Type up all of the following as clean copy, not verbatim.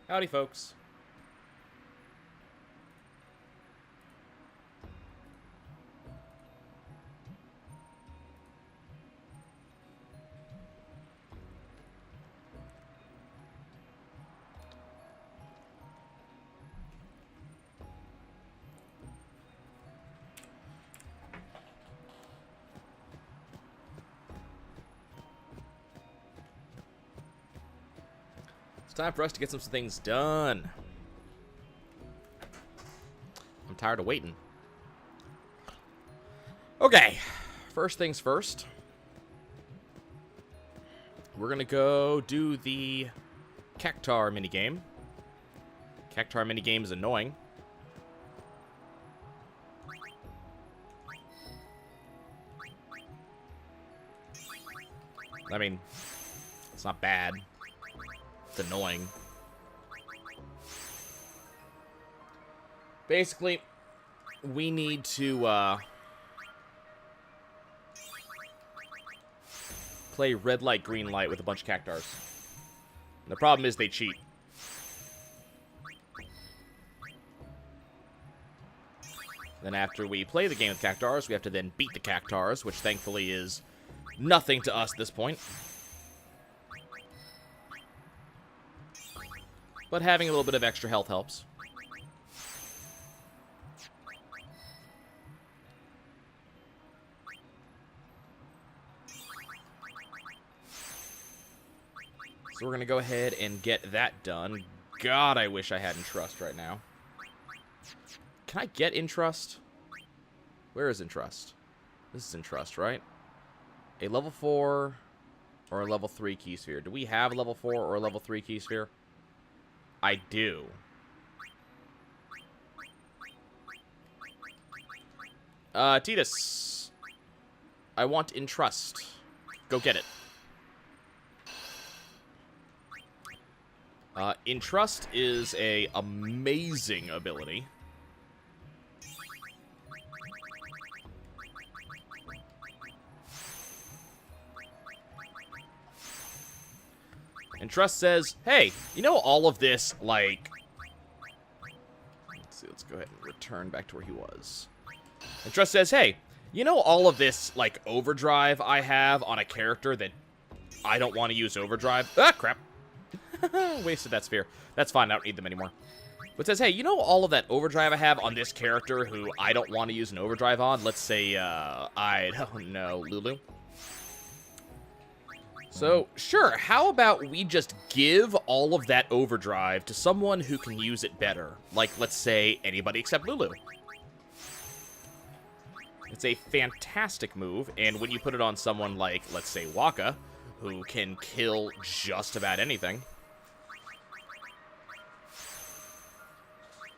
Howdy, folks. It's time for us to get some things done. I'm tired of waiting. Okay, first things first. We're gonna go do the Cactar minigame. Cactar minigame is annoying. I mean, it's not bad. It's annoying. Basically, we need to play red light, green light with a bunch of Cactars. And the problem is they cheat. Then after we play the game with Cactars, we have to then beat the Cactars, which thankfully is nothing to us at this point. But having a little bit of extra health helps. So we're going to go ahead and get that done. God, I wish I had Entrust right now. Can I get Entrust? Where is Entrust? This is Entrust, right? A level 4 or a level 3 key sphere. Do we have a level 4 or a level 3 key sphere? I do. Titus. I want Entrust. Go get it. Entrust is a amazing ability. Entrust says, hey, you know all of this, like... Let's see, let's go ahead and return back to where he was. Entrust says, hey, you know all of this, like, overdrive I have on a character that I don't want to use overdrive? Ah, crap. Wasted that sphere. That's fine, I don't need them anymore. But says, hey, you know all of that overdrive I have on this character who I don't want to use an overdrive on? Let's say, I don't know, Lulu. So, sure, how about we just give all of that overdrive to someone who can use it better? Like, let's say, anybody except Lulu. It's a fantastic move, and when you put it on someone like, let's say, Waka, who can kill just about anything,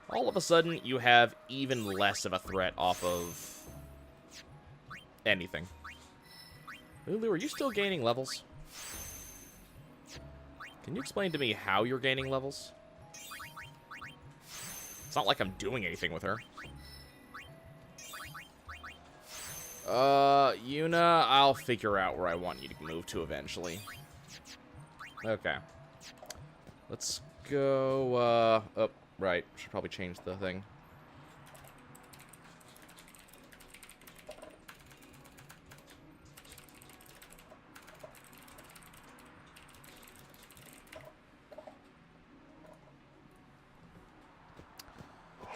all of a sudden, you have even less of a threat off of anything. Lulu, are you still gaining levels? Can you explain to me how you're gaining levels? It's not like I'm doing anything with her. Yuna, I'll figure out where I want you to move to eventually. Okay. Let's go, oh, right. Should probably change the thing.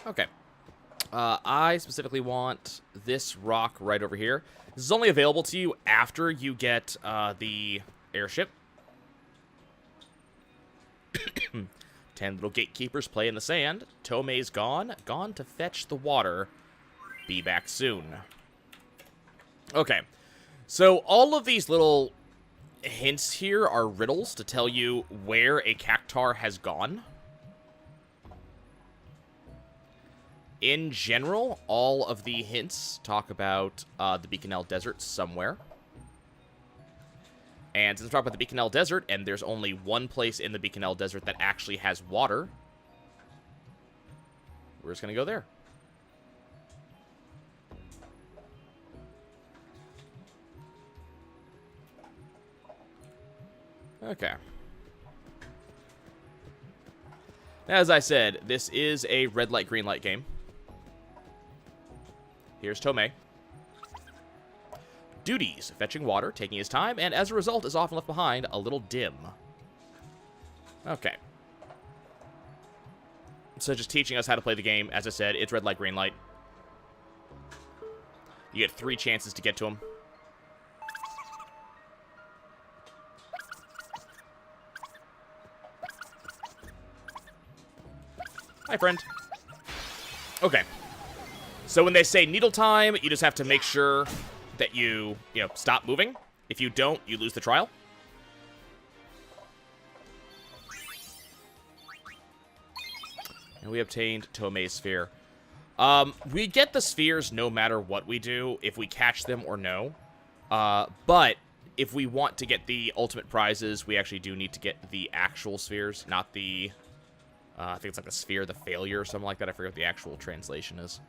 Okay. I specifically want this rock right over here. This is only available to you after you get the airship. 10 little gatekeepers play in the sand. Tomei's gone. Gone to fetch the water. Be back soon. Okay. So all of these little hints here are riddles to tell you where a Cactar has gone. In general, all of the hints talk about the Beaconell Desert somewhere. And since we talk about the Beaconell Desert, and there's only one place in the Beaconell Desert that actually has water, we're just going to go there. Okay. As I said, this is a red light, green light game. Here's Tomei. Duties: fetching water, taking his time, and as a result is often left behind a little dim. Okay. So just teaching us how to play the game. As I said, it's red light, green light. You get 3 chances to get to him. Hi, friend. Okay. So when they say needle time, you just have to make sure that you stop moving. If you don't, you lose the trial. And we obtained Tomei's sphere. We get the spheres no matter what we do, if we catch them or no. But if we want to get the ultimate prizes, we actually do need to get the actual spheres, not the... I think it's like the sphere of the failure or something like that. I forget what the actual translation is.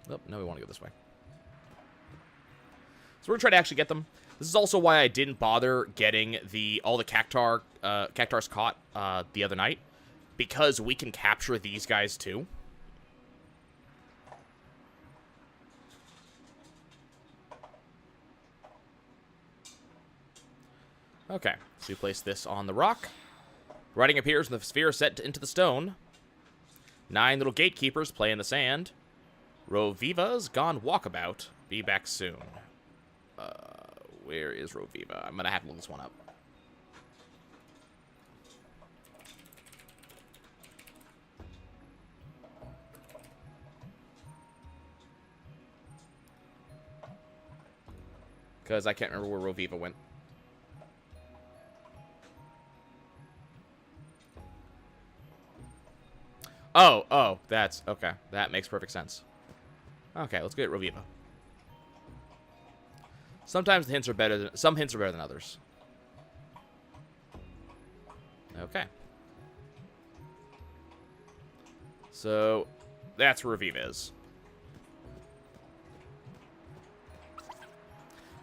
Oh, no, we want to go this way. So we're going to try to actually get them. This is also why I didn't bother getting all the Cactars caught the other night. Because we can capture these guys too. Okay, so we place this on the rock. Writing appears when the sphere is set into the stone. 9 little gatekeepers play in the sand. Roviva's gone walkabout. Be back soon. Where is Roviva? I'm going to have to look this one up. Because I can't remember where Roviva went. Oh, that's... Okay, that makes perfect sense. Okay, let's get Roviva. Sometimes the hints are better than... Some hints are better than others. Okay. So, that's where Roviva is.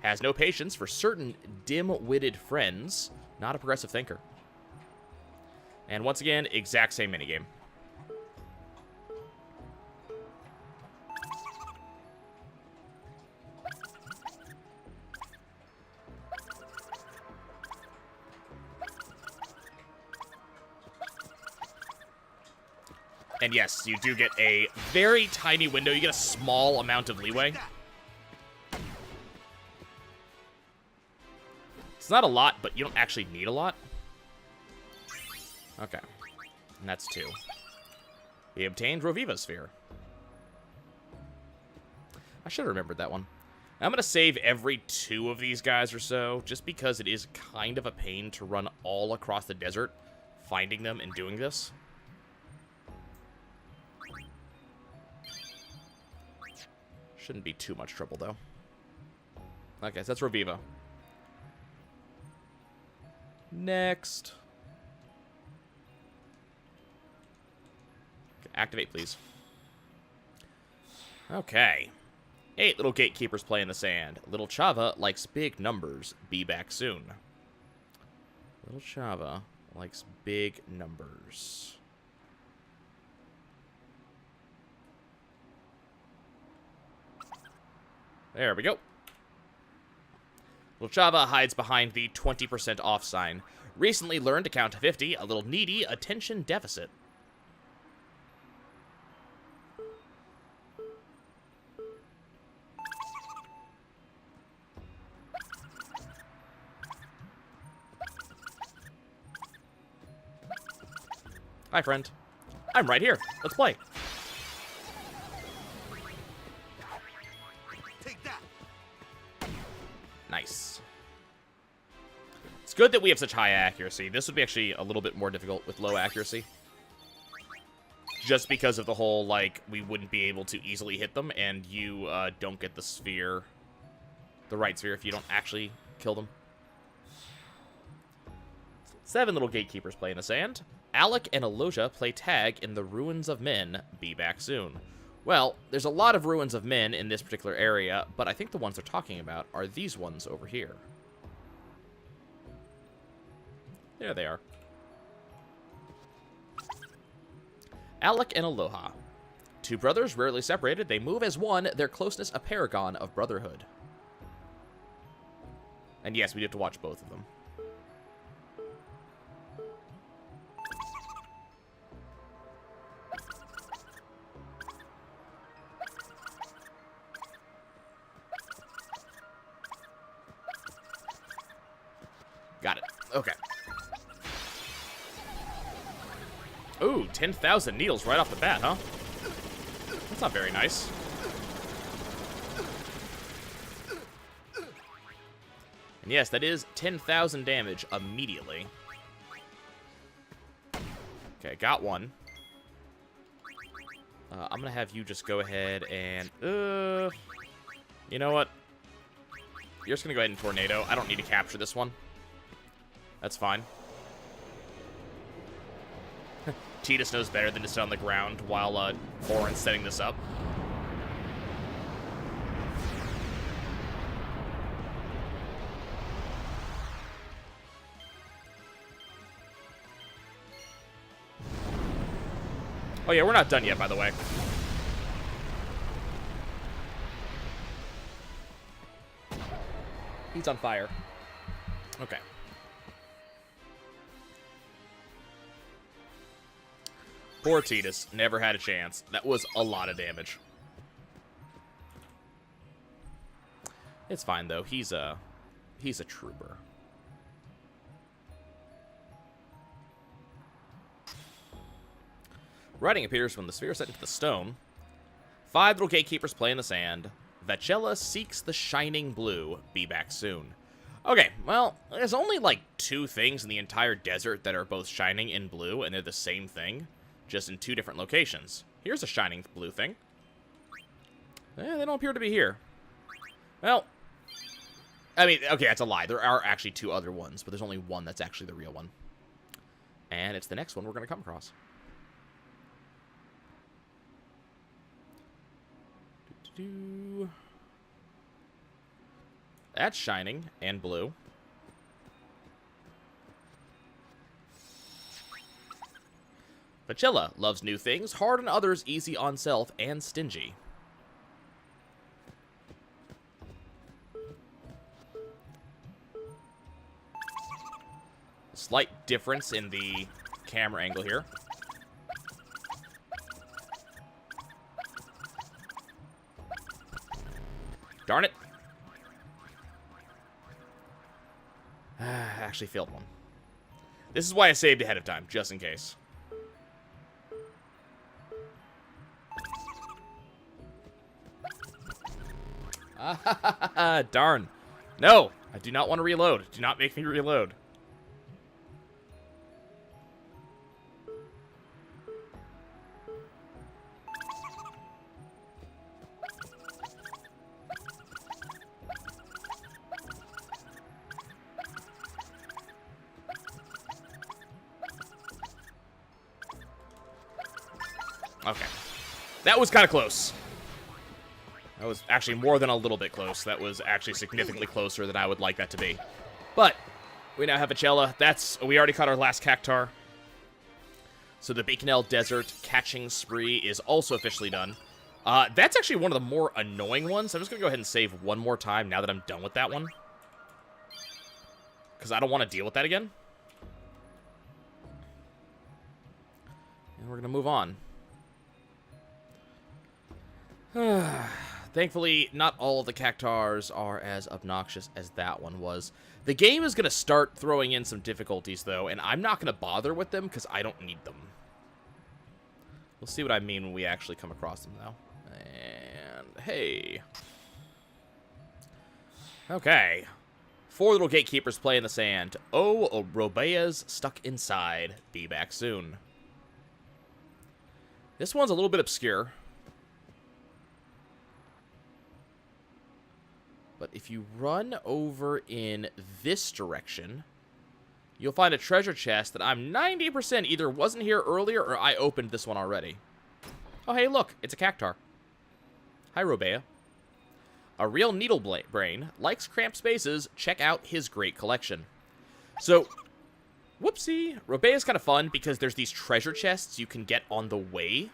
Has no patience for certain dim-witted friends. Not a progressive thinker. And once again, exact same minigame. And yes, you do get a very tiny window. You get a small amount of leeway. It's not a lot, but you don't actually need a lot. Okay. And that's 2. We obtained Roviva's sphere. I should have remembered that one. I'm going to save every 2 of these guys or so, just because it is kind of a pain to run all across the desert, finding them and doing this. Shouldn't be too much trouble, though. Okay, so that's Roviva. Next. Okay, activate, please. Okay. 8 little gatekeepers play in the sand. Little Chava likes big numbers. Be back soon. Little Chava likes big numbers. There we go. Little Chava hides behind the 20% off sign. Recently learned to count to 50, a little needy attention deficit. Hi, friend. I'm right here. Let's play. Nice. It's good that we have such high accuracy. This would be actually a little bit more difficult with low accuracy. Just because of the whole, like, we wouldn't be able to easily hit them, and you don't get the sphere, the right sphere, if you don't actually kill them. 7 little gatekeepers play in the sand. Alec and Aloja play tag in the Ruins of Men. Be back soon. Well, there's a lot of Ruins of Men in this particular area, but I think the ones they're talking about are these ones over here. There they are. Alec and Aloha. Two brothers, rarely separated, they move as one, their closeness a paragon of brotherhood. And yes, we do have to watch both of them. Got it. Okay. Ooh, 10,000 needles right off the bat, huh? That's not very nice. And yes, that is 10,000 damage immediately. Okay, got one. I'm gonna have you just go ahead and... you know what? You're just gonna go ahead and tornado. I don't need to capture this one. That's fine. Tidus knows better than to sit on the ground while Orin's setting this up. Oh yeah, we're not done yet, by the way. He's on fire. Okay. Poor Tidus. Never had a chance. That was a lot of damage. It's fine, though. He's a trooper. Writing appears when the sphere is set into the stone. 5 little gatekeepers play in the sand. Vachella seeks the shining blue. Be back soon. Okay, well, there's only like 2 things in the entire desert that are both shining in blue, and they're the same thing, just in 2 different locations. Here's a shining blue thing. They don't appear to be here. Well, I mean, okay, that's a lie. There are actually 2 other ones, but there's only one that's actually the real one. And it's the next one we're going to come across. That's shining and blue. Vachella loves new things, hard on others, easy on self, and stingy. Slight difference in the camera angle here. Darn it. Actually failed one. This is why I saved ahead of time, just in case. Darn. No, I do not want to reload. Do not make me reload. Okay. That was kind of close. That was actually more than a little bit close. That was actually significantly closer than I would like that to be. But we now have Vachella. We already caught our last Cactar. So the Baconell Desert catching spree is also officially done. That's actually one of the more annoying ones. I'm just going to go ahead and save one more time now that I'm done with that one. Because I don't want to deal with that again. And we're going to move on. Thankfully, not all of the Cactars are as obnoxious as that one was. The game is going to start throwing in some difficulties, though, and I'm not going to bother with them because I don't need them. We'll see what I mean when we actually come across them, though. And, hey. Okay. 4 little gatekeepers play in the sand. Oh, Robea's stuck inside. Be back soon. This one's a little bit obscure. But if you run over in this direction, you'll find a treasure chest that I'm 90% either wasn't here earlier or I opened this one already. Oh, hey, look. It's a Cactar. Hi, Robea. A real needle brain. Likes cramped spaces. Check out his great collection. So, Whoopsie. Robea is kind of fun because there's these treasure chests you can get on the way.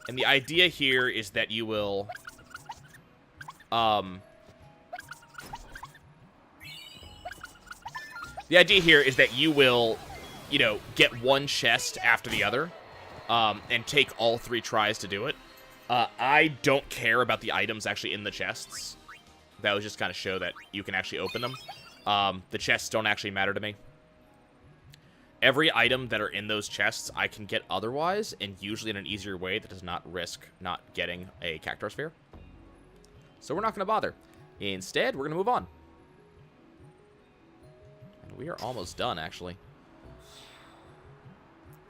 And the idea here is that you will... The idea here is that you will, you know, get one chest after the other, and take all 3 tries to do it. I don't care about the items actually in the chests. That was just kind of show that you can actually open them. The chests don't actually matter to me. Every item that are in those chests I can get otherwise, and usually in an easier way that does not risk not getting a Cactuar Sphere. So we're not going to bother. Instead, we're going to move on. And we are almost done, actually.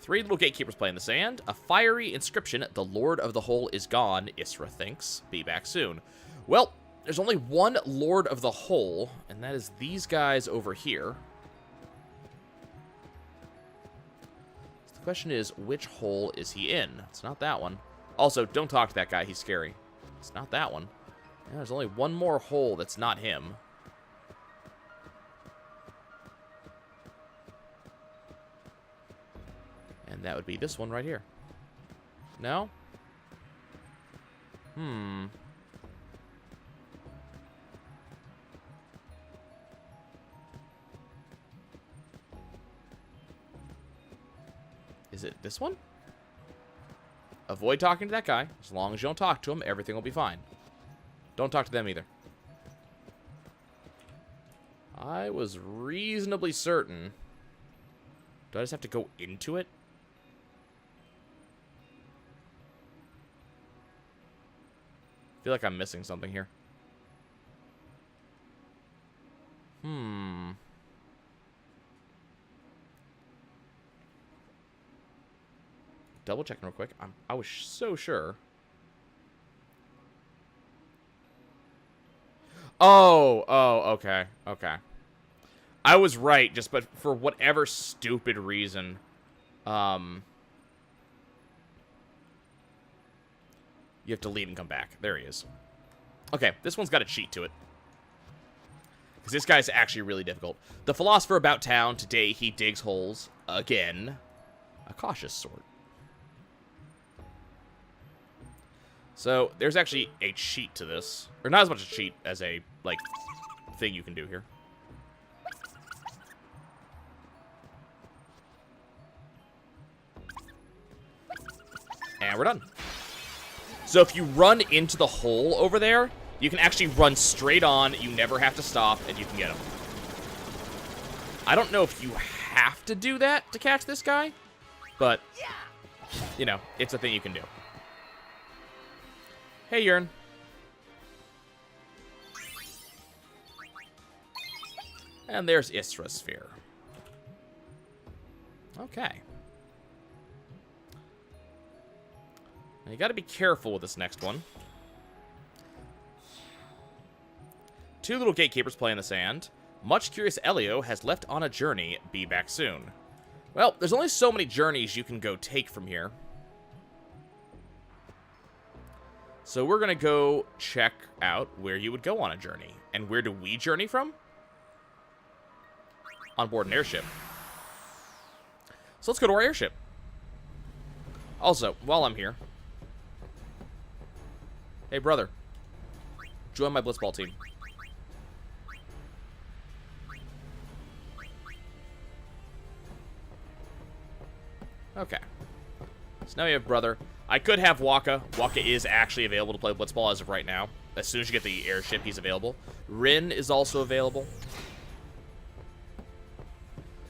3 little gatekeepers play in the sand. A fiery inscription, the Lord of the Hole is gone, Isra thinks. Be back soon. Well, there's only one Lord of the Hole, and that is these guys over here. So the question is, which hole is he in? It's not that one. Also, don't talk to that guy, he's scary. It's not that one. Yeah, there's only one more hole that's not him. And that would be this one right here. No? Is it this one? Avoid talking to that guy. As long as you don't talk to him, everything will be fine. Don't talk to them either. I was reasonably certain. Do I just have to go into it? I feel like I'm missing something here. Double checking real quick. I was so sure. Oh, okay, okay. I was right, just but for whatever stupid reason, you have to leave and come back. There he is. Okay, this one's got a cheat to it. Because this guy's actually really difficult. The philosopher about town. Today he digs holes again. A cautious sort. So, there's actually a cheat to this. Or not as much a cheat as a, like, thing you can do here. And we're done. So if you run into the hole over there, you can actually run straight on, you never have to stop, and you can get him. I don't know if you have to do that to catch this guy, but, you know, it's a thing you can do. Hey, Yearn. And there's Isra Sphere. Okay. Now you gotta be careful with this next one. 2 little gatekeepers play in the sand. Much curious Elio has left on a journey. Be back soon. Well, there's only so many journeys you can go take from here. So we're going to go check out where you would go on a journey. And where do we journey from? On board an airship. So let's go to our airship. Also, while I'm here. Hey, brother. Join my Blitzball team. Okay. So now we have brother. I could have Waka. Waka is actually available to play Blitzball as of right now. As soon as you get the airship, he's available. Rin is also available.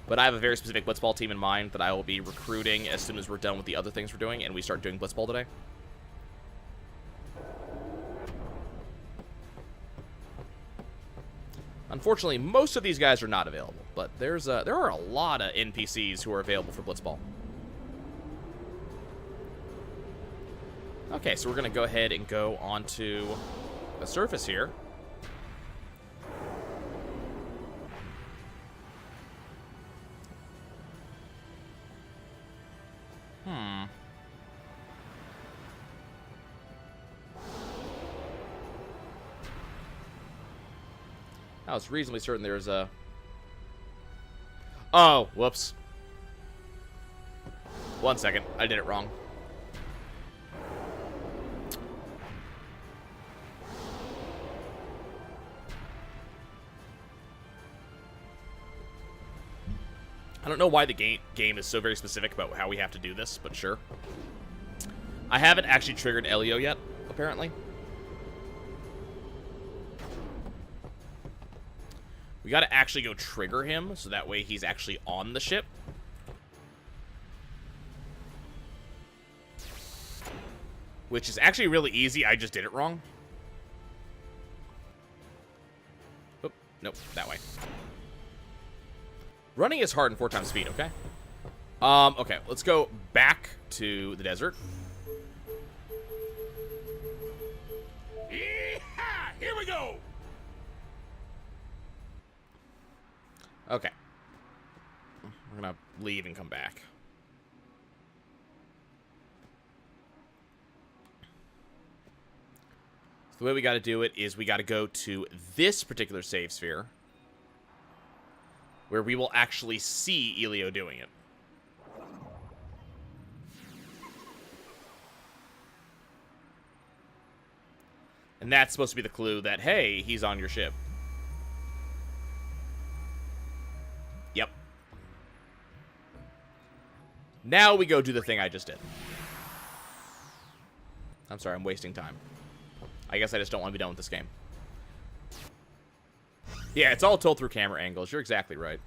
But I have a very specific Blitzball team in mind that I will be recruiting as soon as we're done with the other things we're doing and we start doing Blitzball today. Unfortunately, most of these guys are not available, but there are a lot of NPCs who are available for Blitzball. Okay, so we're going to go ahead and go onto the surface here. I was reasonably certain there's a... Oh, whoops. 1 second. I did it wrong. I don't know why the game is so very specific about how we have to do this, but sure. I haven't actually triggered Elio yet, apparently. We gotta actually go trigger him, so that way he's actually on the ship. Which is actually really easy, I just did it wrong. Oop, nope, that way. Running is hard in 4 times speed, okay? Okay, let's go back to the desert. Yeehaw! Here we go! Okay. We're gonna leave and come back. So the way we gotta do it is we gotta go to this particular save sphere, where we will actually see Elio doing it. And that's supposed to be the clue that, hey, he's on your ship. Yep. Now we go do the thing I just did. I'm sorry, I'm wasting time. I guess I just don't want to be done with this game. Yeah, it's all told through camera angles. You're exactly right.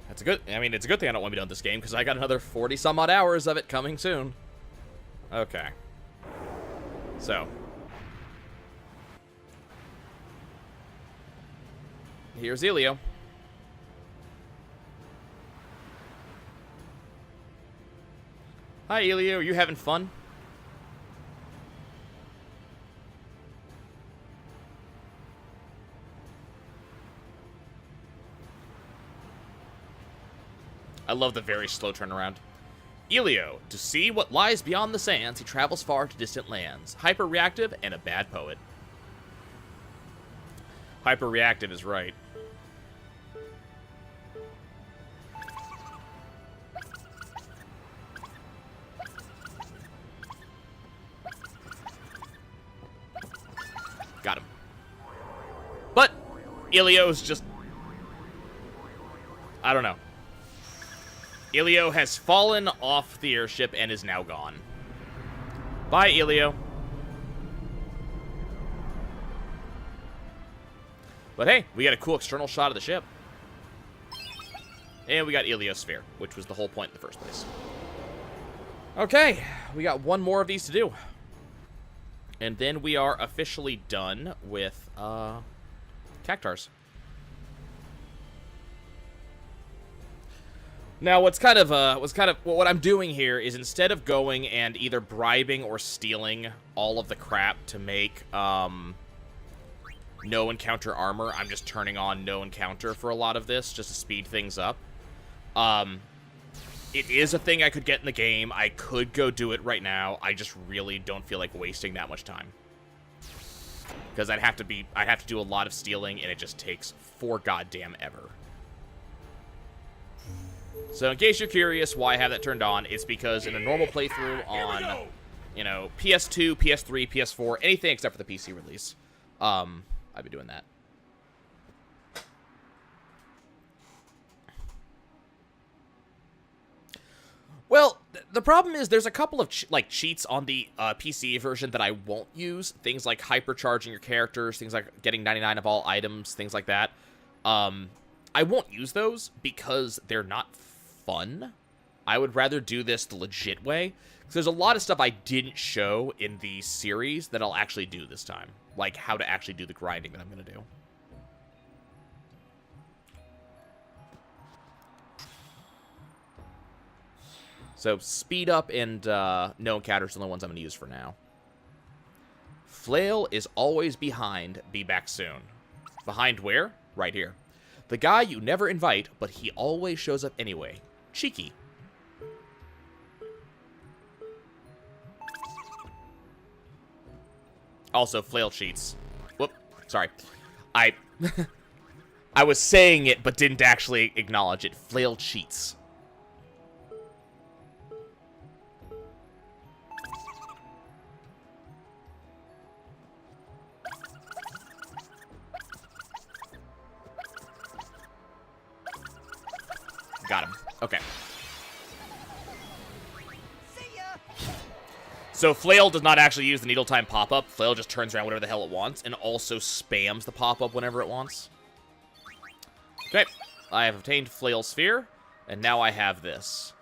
That's a good... I mean, it's a good thing I don't want to be done with this game, because I got another 40-some-odd hours of it coming soon. Okay. So. Here's Elio. Hi, Elio. Are you having fun? I love the very slow turnaround. Elio, to see what lies beyond the sands, he travels far to distant lands. Hyper-reactive and a bad poet. Hyper-reactive is right. Got him. But Elio's just... I don't know. Elio has fallen off the airship and is now gone. Bye, Elio. But hey, we got a cool external shot of the ship. And we got Elio's sphere, which was the whole point in the first place. Okay, we got one more of these to do. And then we are officially done with Cactars. Now, what I'm doing here is instead of going and either bribing or stealing all of the crap to make no encounter armor, I'm just turning on no encounter for a lot of this just to speed things up. It is a thing I could get in the game. I could go do it right now. I just really don't feel like wasting that much time. Because I'd have to do a lot of stealing, and it just takes for goddamn ever. So in case you're curious why I have that turned on, it's because in a normal playthrough on, you know, PS2, PS3, PS4, anything except for the PC release, I've been doing that. Well, the problem is there's a couple of cheats on the PC version that I won't use. Things like hypercharging your characters, things like getting 99 of all items, things like that. I won't use those because they're not fun. I would rather do this the legit way. Because there's a lot of stuff I didn't show in the series that I'll actually do this time. Like how to actually do the grinding that I'm going to do. So, speed up and no encounters are the only ones I'm going to use for now. Flail is always behind. Be back soon. Behind where? Right here. The guy you never invite, but he always shows up anyway. Cheeky. Also, flail cheats. Whoop. Sorry. I I was saying it, but didn't actually acknowledge it. Flail cheats. Got him. Okay. So Flail does not actually use the needle time pop-up. Flail just turns around whatever the hell it wants and also spams the pop-up whenever it wants. Okay. I have obtained Flail Sphere, and now I have this.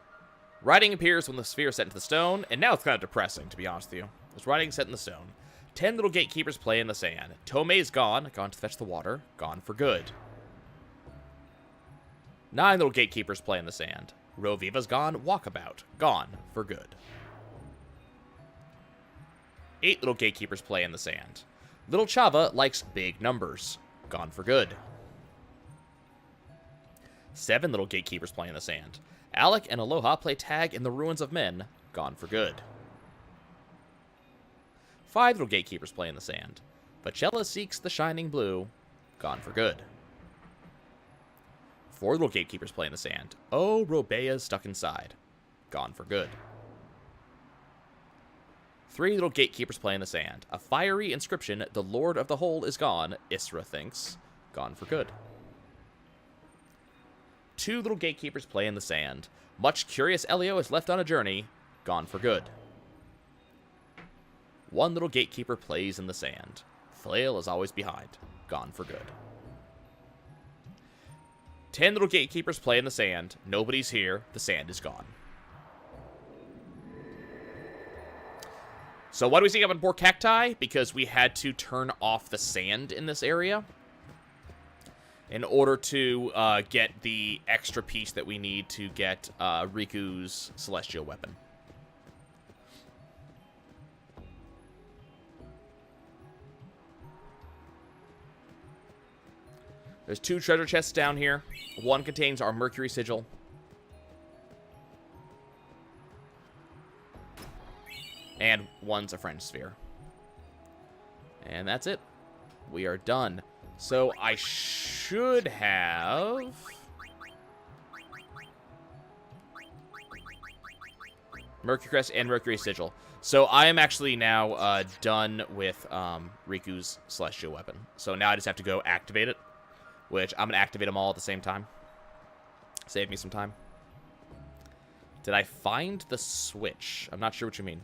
Writing appears when the sphere is set into the stone, and now it's kind of depressing, to be honest with you. There's writing set in the stone. 10 little gatekeepers play in the sand. Tomei's gone to fetch the water, gone for good. 9 little gatekeepers play in the sand. Roviva's gone, walkabout, gone for good. 8 little gatekeepers play in the sand. Little Chava likes big numbers, gone for good. 7 little gatekeepers play in the sand. Alec and Aloha play tag in the ruins of men, gone for good. 5 little gatekeepers play in the sand. Vachella seeks the shining blue, gone for good. 4 little gatekeepers play in the sand. Oh, Robea's stuck inside, gone for good. 3 little gatekeepers play in the sand. A fiery inscription, the Lord of the Hole is gone, Isra thinks, gone for good. 2 little gatekeepers play in the sand. Much curious Elio is left on a journey, gone for good. 1 little gatekeeper plays in the sand. Flail is always behind, gone for good. 10 little gatekeepers play in the sand. Nobody's here, the sand is gone. So why do we see up in poor cacti? Because we had to turn off the sand in this area in order to get the extra piece that we need to get Riku's celestial weapon. There's 2 treasure chests down here. One contains our Mercury sigil. And one's a French sphere. And that's it. We are done. So I should have... Mercury Crest and Mercury Sigil. So I am actually now done with Riku's celestial weapon. So now I just have to go activate it. Which I'm going to activate them all at the same time. Save me some time. Did I find the switch? I'm not sure what you mean.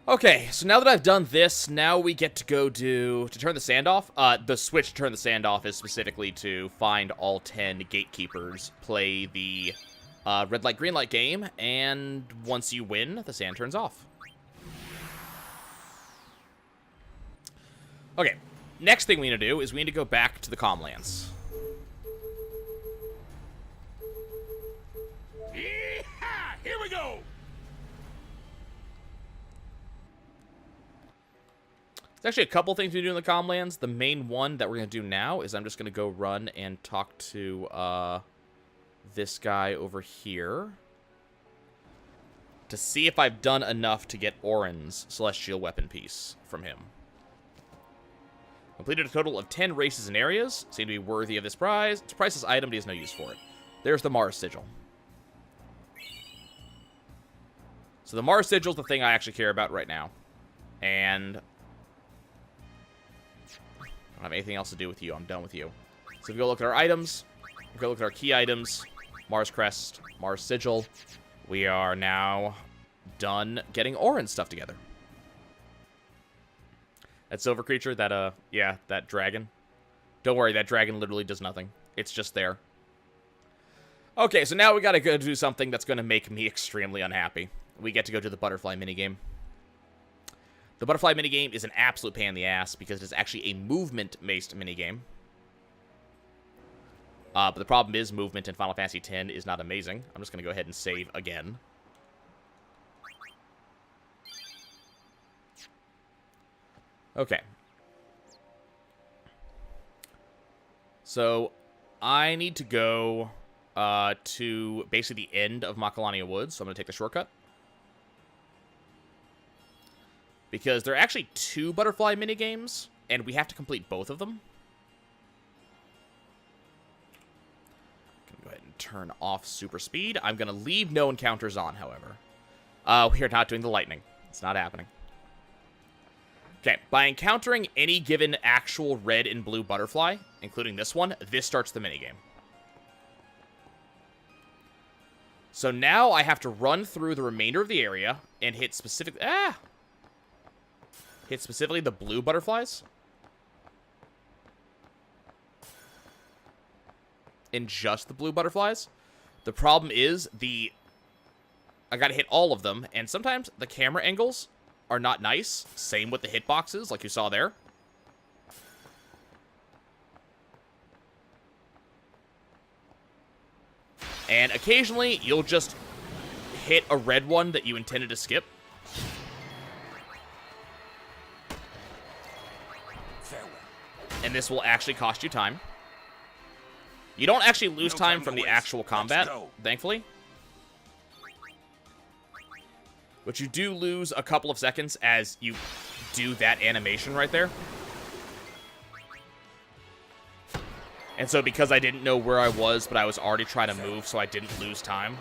Okay, so now that I've done this, now we get to go to turn the sand off. The switch to turn the sand off is specifically to find all 10 gatekeepers, play the red light, green light game, and once you win, the sand turns off. Okay, next thing we need to do is we need to go back to the Comlands. Yeehaw! Here we go! There's actually a couple things we do in the Comlands. The main one that we're going to do now is I'm just going to go run and talk to this guy over here to see if I've done enough to get Orin's celestial weapon piece from him. Completed a total of 10 races and areas. Seem to be worthy of this prize. It's a priceless item, but he has no use for it. There's the Mars Sigil. So the Mars Sigil is the thing I actually care about right now. And I don't have anything else to do with you. I'm done with you. So if we go look at our items, we go look at our key items, Mars Crest, Mars Sigil, we are now done getting Orin's stuff together. That silver creature, that, yeah, that dragon. Don't worry, that dragon literally does nothing. It's just there. Okay, so now we gotta go do something that's gonna make me extremely unhappy. We get to go to the butterfly minigame. The butterfly minigame is an absolute pain in the ass because it is actually a movement-based minigame. But the problem is movement in Final Fantasy X is not amazing. I'm just going to go ahead and save again. Okay. So, I need to go to basically the end of Macalania Woods, so I'm going to take the shortcut. Because there are actually 2 butterfly minigames, and we have to complete both of them. Go ahead and turn off super speed. I'm going to leave no encounters on, however. We are not doing the lightning. It's not happening. Okay, by encountering any given actual red and blue butterfly, including this one, this starts the minigame. So now I have to run through the remainder of the area and hit specifically the blue butterflies. And just the blue butterflies. The problem is I gotta hit all of them, and sometimes the camera angles are not nice. Same with the hitboxes, like you saw there. And occasionally, you'll just hit a red one that you intended to skip. And this will actually cost you time. You don't actually lose time from the actual combat, thankfully. But you do lose a couple of seconds as you do that animation right there. And so because I didn't know where I was, but I was already trying to move, so I didn't lose time,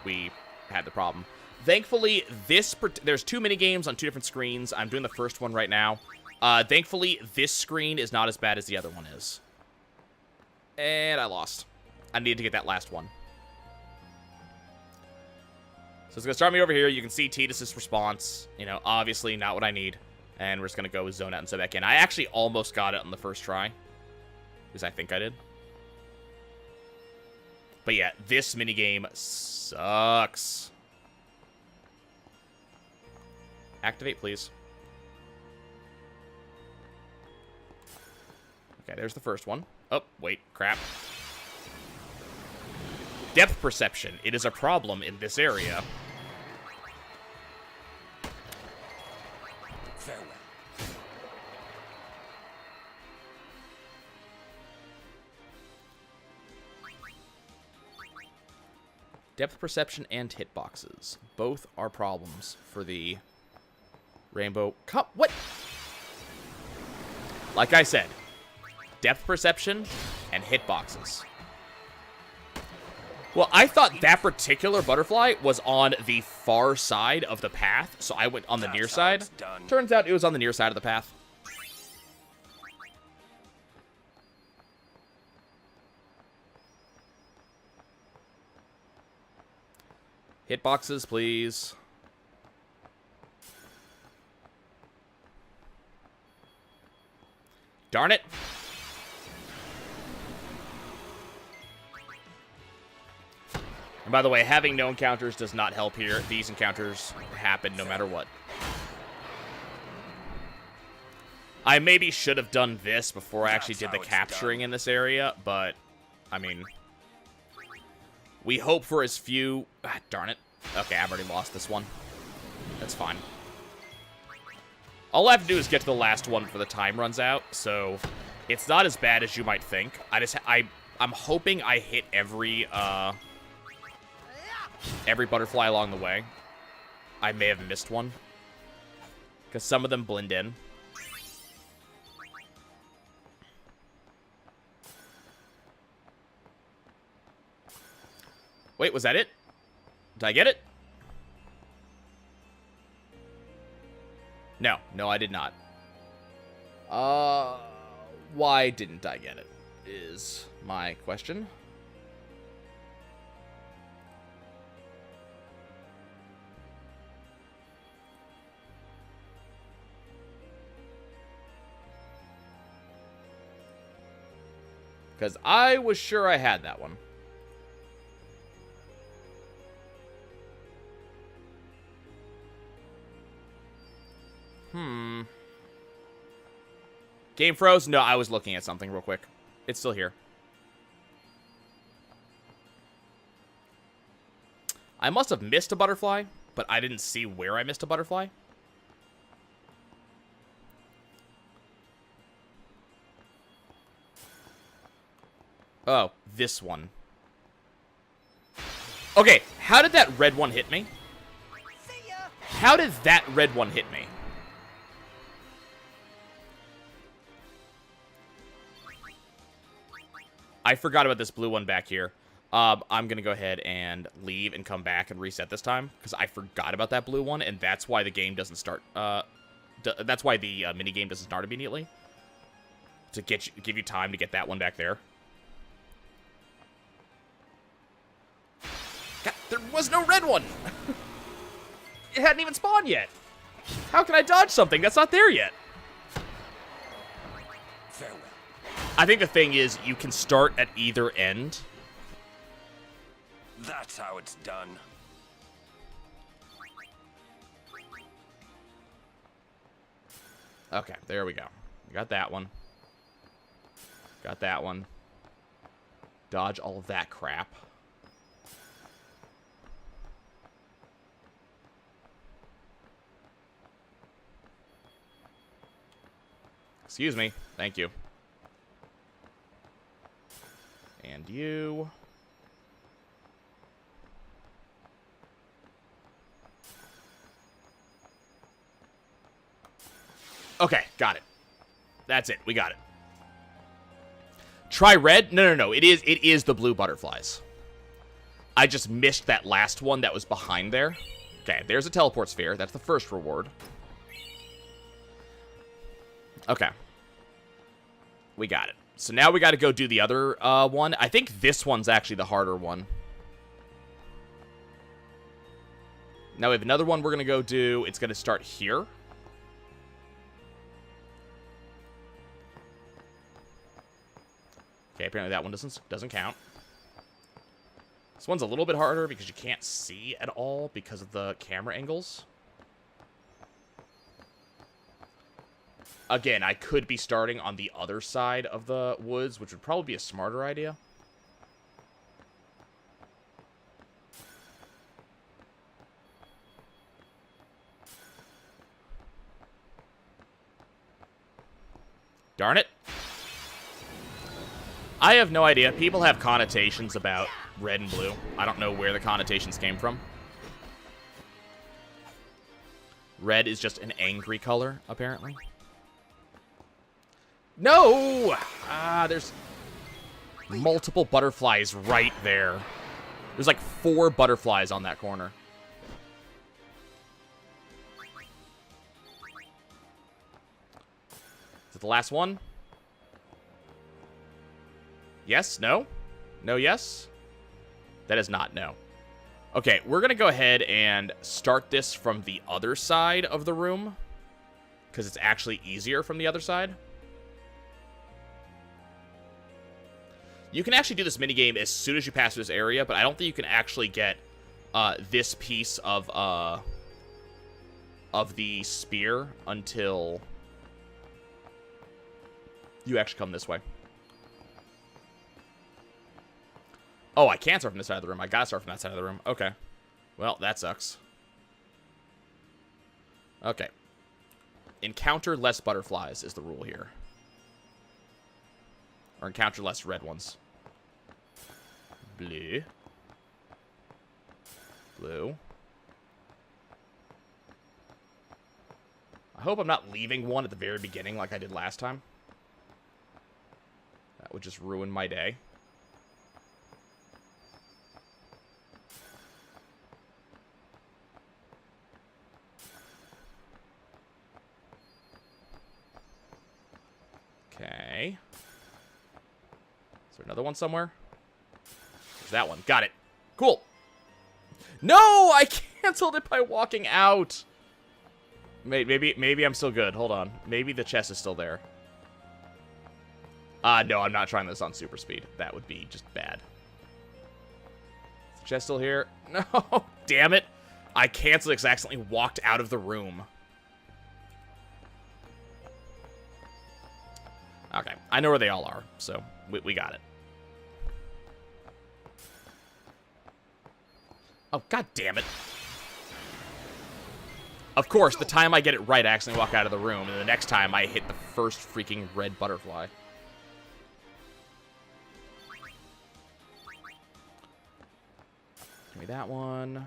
we had the problem. Thankfully, there's 2 minigames on 2 different screens. I'm doing the first one right now. Thankfully, this screen is not as bad as the other one is. And I lost. I need to get that last one. So it's going to start me over here. You can see Tidus's response. You know, obviously not what I need. And we're just going to go with zone out and zone back in. I actually almost got it on the first try. Because I think I did. But yeah, this minigame sucks. Activate, please. Okay, there's the first one. Oh, wait, crap. Depth perception. It is a problem in this area. Farewell. Depth perception and hitboxes. Both are problems for the Rainbow Cup. What? Like I said, depth perception and hitboxes. Well, I thought that particular butterfly was on the far side of the path, so I went on the near side. Turns out it was on the near side of the path. Hitboxes, please. Darn it. And by the way, having no encounters does not help here. These encounters happen no matter what. I maybe should have done this before I actually did the capturing in this area, but, I mean, we hope for as few... Ah, darn it. Okay, I've already lost this one. That's fine. All I have to do is get to the last one before the time runs out, so it's not as bad as you might think. I'm hoping I hit every butterfly along the way. I may have missed one, because some of them blend in. Wait, was that it? Did I get it? No, I did not. Why didn't I get it? Is my question. Because I was sure I had that one. Game froze? No, I was looking at something real quick. It's still here. I must have missed a butterfly, but I didn't see where I missed a butterfly. Oh, this one. Okay, how did that red one hit me? How did that red one hit me? I forgot about this blue one back here. I'm going to go ahead and leave and come back and reset this time, because I forgot about that blue one, and that's why the game doesn't start, that's why the minigame doesn't start immediately. To give you time to get that one back there. God, there was no red one! It hadn't even spawned yet! How can I dodge something that's not there yet? Farewell. I think the thing is, you can start at either end. That's how it's done. Okay, there we go. We got that one. Got that one. Dodge all of that crap. Excuse me. Thank you. And you. Okay, got it. That's it. We got it. Try red? No. It is the blue butterflies. I just missed that last one that was behind there. Okay, there's a teleport sphere. That's the first reward. Okay. We got it. So now we got to go do the other one. I think this one's actually the harder one. Now we have another one we're going to go do. It's going to start here. Okay, apparently that one doesn't count. This one's a little bit harder because you can't see at all because of the camera angles. Again, I could be starting on the other side of the woods, which would probably be a smarter idea. Darn it. I have no idea. People have connotations about red and blue. I don't know where the connotations came from. Red is just an angry color, apparently. No! There's multiple butterflies right there. There's like 4 butterflies on that corner. Is it the last one? Yes? No? No, yes? That is not no. Okay, we're going to go ahead and start this from the other side of the room, because it's actually easier from the other side. You can actually do this minigame as soon as you pass through this area, but I don't think you can actually get this piece of the spear until you actually come this way. Oh, I can't start from this side of the room. I gotta start from that side of the room. Okay. Well, that sucks. Okay. Encounter less butterflies is the rule here. Or encounter less red ones. Blue. Blue. I hope I'm not leaving one at the very beginning like I did last time. That would just ruin my day. Okay. Is there another one somewhere? There's that one. Got it. Cool. No! I canceled it by walking out. Maybe I'm still good. Hold on. Maybe the chest is still there. No, I'm not trying this on super speed. That would be just bad. Is the chest still here? No! Damn it. I canceled because I accidentally walked out of the room. Okay, I know where they all are, so we got it. Oh, god damn it. Of course, the time I get it right, I accidentally walk out of the room, and the next time I hit the first freaking red butterfly. me that one.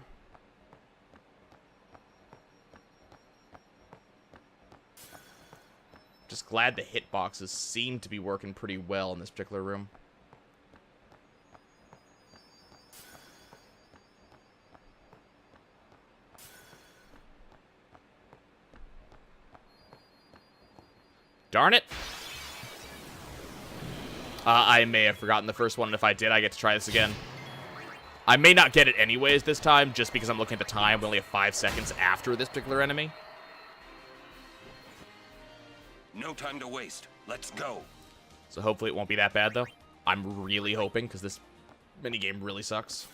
Just glad the hitboxes seem to be working pretty well in this particular room. Darn it. I may have forgotten the first one, and if I did, I get to try this again. I may not get it anyways this time, just because I'm looking at the time. We only have 5 seconds after this particular enemy. No time to waste. Let's go. So hopefully it won't be that bad, though. I'm really hoping, because this minigame really sucks.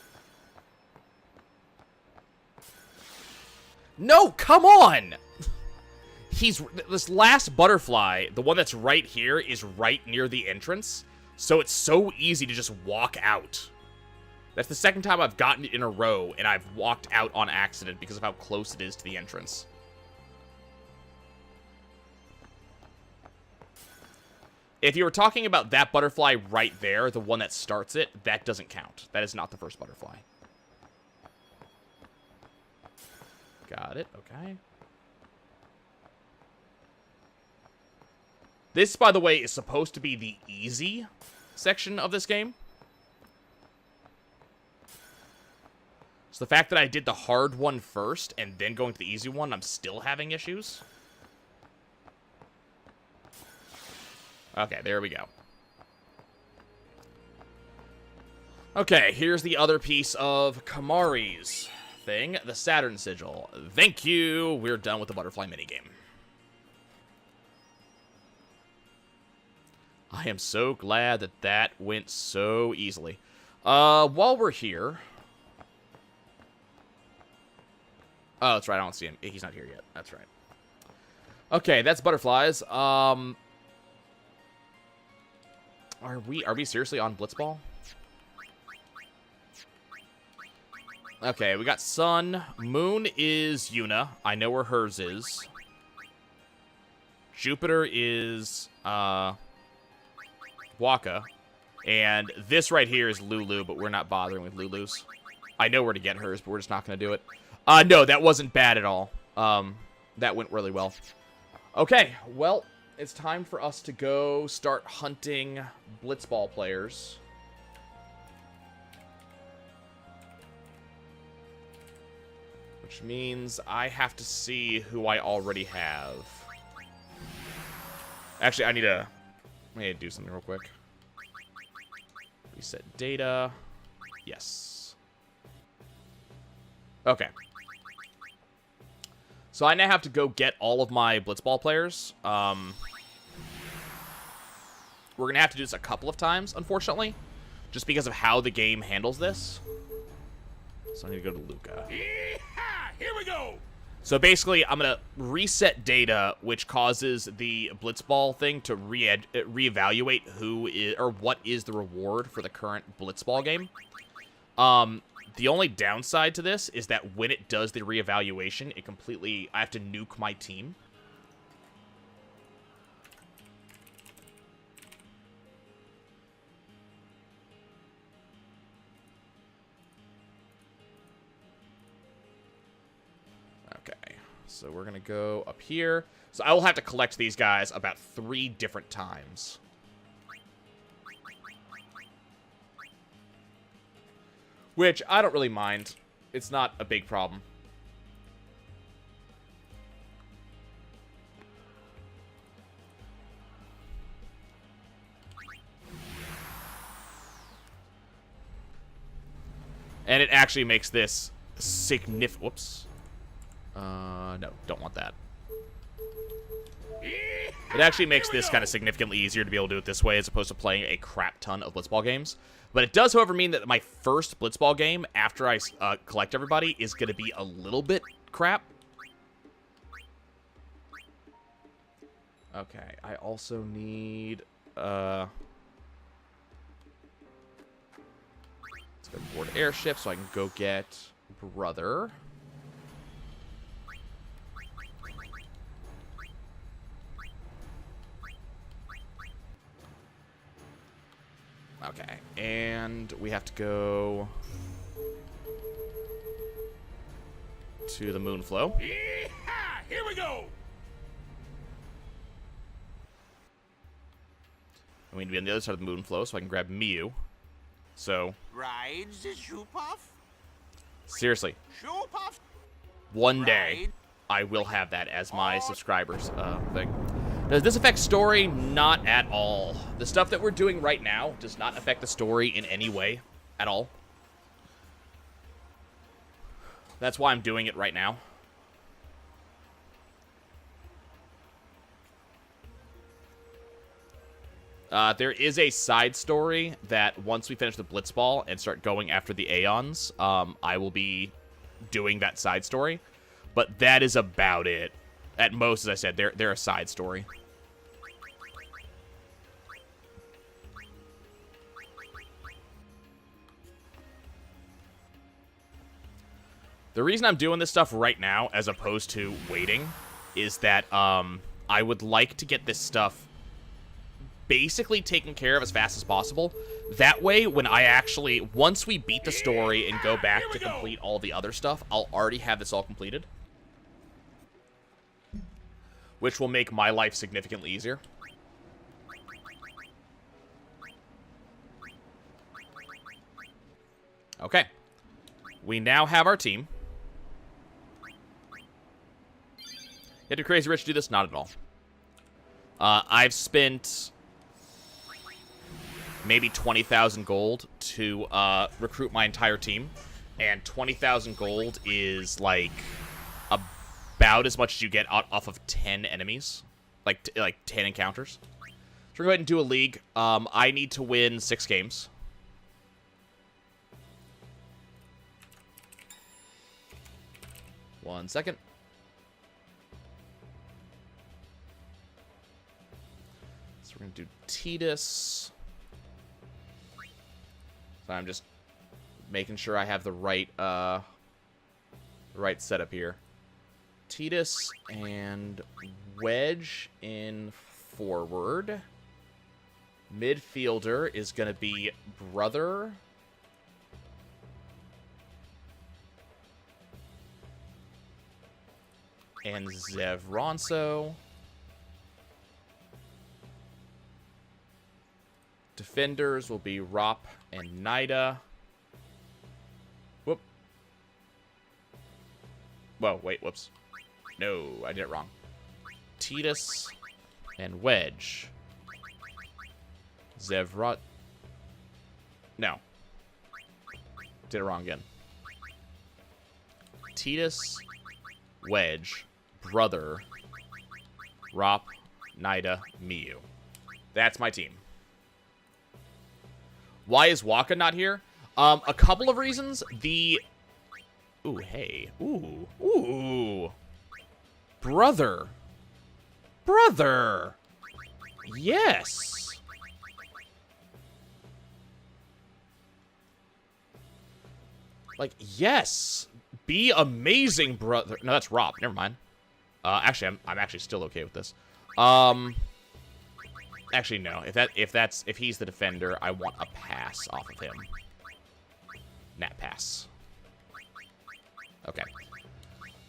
No, come on! This last butterfly, the one that's right here, is right near the entrance. So it's so easy to just walk out. That's the second time I've gotten it in a row, and I've walked out on accident because of how close it is to the entrance. If you were talking about that butterfly right there, the one that starts it, that doesn't count. That is not the first butterfly. Got it, okay. This, by the way, is supposed to be the easy section of this game. So the fact that I did the hard one first and then going to the easy one, I'm still having issues. Okay, there we go. Okay, here's the other piece of Kamari's thing, the Saturn Sigil. Thank you. We're done with the butterfly minigame. I am so glad that that went so easily. While we're here... Oh, that's right, I don't see him. He's not here yet. That's right. Okay, that's butterflies. Are we seriously on Blitzball? Okay, we got Sun. Moon is Yuna. I know where hers is. Jupiter is, Waka. And this right here is Lulu, but we're not bothering with Lulu's. I know where to get hers, but we're just not going to do it. No, that wasn't bad at all. That went really well. Okay, well, it's time for us to go start hunting Blitzball players. Which means I have to see who I already have. Actually, I need to do something real quick. Reset data. Yes. Okay. So I now have to go get all of my Blitzball players. We're going to have to do this a couple of times, unfortunately. Just because of how the game handles this. So I need to go to Luca. Yeehaw! Here we go! So basically, I'm going to reset data, which causes the Blitzball thing to reevaluate who is, or what is the reward for the current Blitzball game. The only downside to this is that when it does the reevaluation, I have to nuke my team. Okay, so we're going to go up here. So I will have to collect these guys about 3 different times. Which, I don't really mind. It's not a big problem. And it actually makes this significant... Whoops. No, don't want that. It actually makes this kind of significantly easier to be able to do it this way as opposed to playing a crap ton of Blitzball games. But it does, however, mean that my first Blitzball game, after I collect everybody, is going to be a little bit crap. Okay, I also need... Let's go board airship so I can go get Brother. Okay, and we have to go to the Moonflow. Yeehaw! Here we go! I need to be on the other side of the Moonflow so I can grab Miu. So, Rides the shoe puff? seriously, Shoe puff? one day I will have that as my subscribers thing. Does this affect story? Not at all. The stuff that we're doing right now does not affect the story in any way at all. That's why I'm doing it right now. There is a side story that once we finish the Blitzball and start going after the Aeons, I will be doing that side story. But that is about it. At most, as I said, they're a side story. The reason I'm doing this stuff right now, as opposed to waiting, is that I would like to get this stuff basically taken care of as fast as possible. That way, when I actually, once we beat the story and go back to complete all the other stuff, I'll already have this all completed. Which will make my life significantly easier. Okay. We now have our team. You have to be crazy rich to do this? Not at all. I've spent maybe 20,000 gold to recruit my entire team. And 20,000 gold is like about as much as you get off of 10 enemies. Like 10 encounters. So we're going to go ahead and do a league. I need to win 6 games. One second. So we're going to do Tidus. So I'm just making sure I have the right setup here. Tidus and Wedge in forward. Midfielder is going to be Brother. And Zevronso. Defenders will be Rop and Nida. Whoop. Whoa, wait, whoops. No, I did it wrong. Tidus and Wedge. Zevrot. No. Did it wrong again. Tidus, Wedge, Brother, Rop, Nida, Miu. That's my team. Why is Waka not here? A couple of reasons. Ooh, hey. Ooh. Ooh. Brother. Brother. Yes. Like, yes. Be amazing, brother. No, that's Rob. Never mind. Actually, I'm actually still okay with this. Actually, no. If he's the defender, I want a pass off of him. Nat pass. Okay.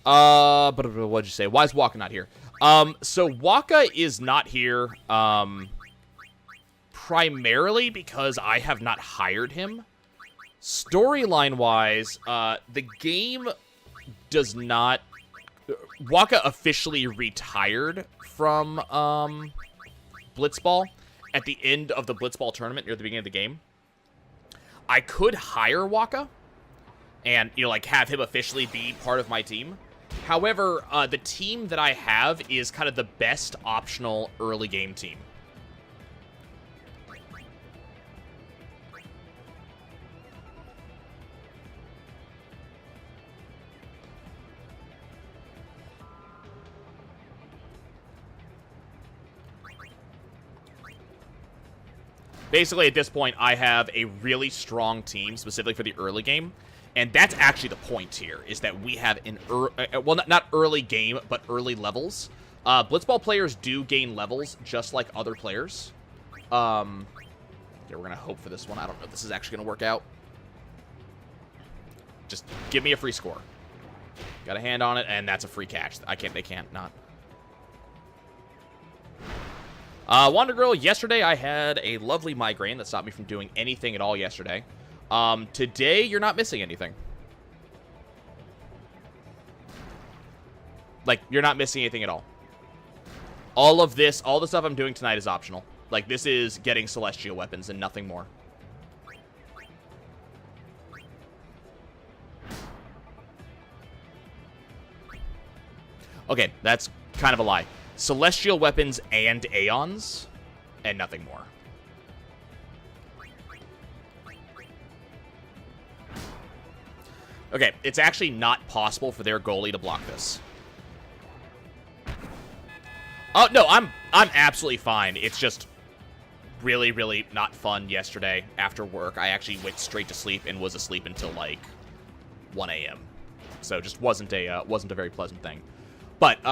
But what'd you say? Why is Waka not here? So Waka is not here, primarily because I have not hired him. Storyline-wise, the game does not... Waka officially retired from, Blitzball at the end of the Blitzball tournament near the beginning of the game. I could hire Waka and, you know, like, have him officially be part of my team. However, the team that I have is kind of the best optional early game team. Basically, at this point, I have a really strong team, specifically for the early game. And that's actually the point here, is that we have an well, not early game, but early levels. Blitzball players do gain levels, just like other players. Yeah, we're going to hope for this one. I don't know if this is actually going to work out. Just give me a free score. Got a hand on it, and that's a free catch. They can't not. Wonder Girl, yesterday I had a lovely migraine that stopped me from doing anything at all yesterday. Today, you're not missing anything. Like, you're not missing anything at all. All the stuff I'm doing tonight is optional. Like, this is getting celestial weapons and nothing more. Okay, that's kind of a lie. Celestial weapons and Aeons, and nothing more. Okay, it's actually not possible for their goalie to block this. Oh, no, I'm absolutely fine. It's just really, really not fun yesterday after work. I actually went straight to sleep and was asleep until, like, 1 a.m. So it just wasn't a very pleasant thing. But,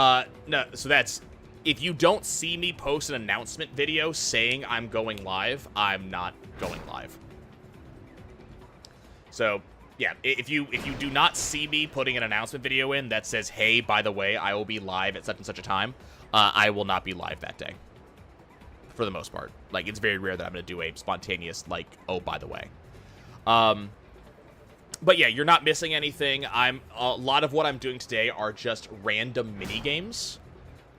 no, so that's... If you don't see me post an announcement video saying I'm going live, I'm not going live. So, yeah, if you do not see me putting an announcement video in that says, hey, by the way, I will be live at such and such a time, I will not be live that day. For the most part. Like, it's very rare that I'm going to do a spontaneous, like, oh, by the way. But yeah, you're not missing anything. A lot of what I'm doing today are just random mini games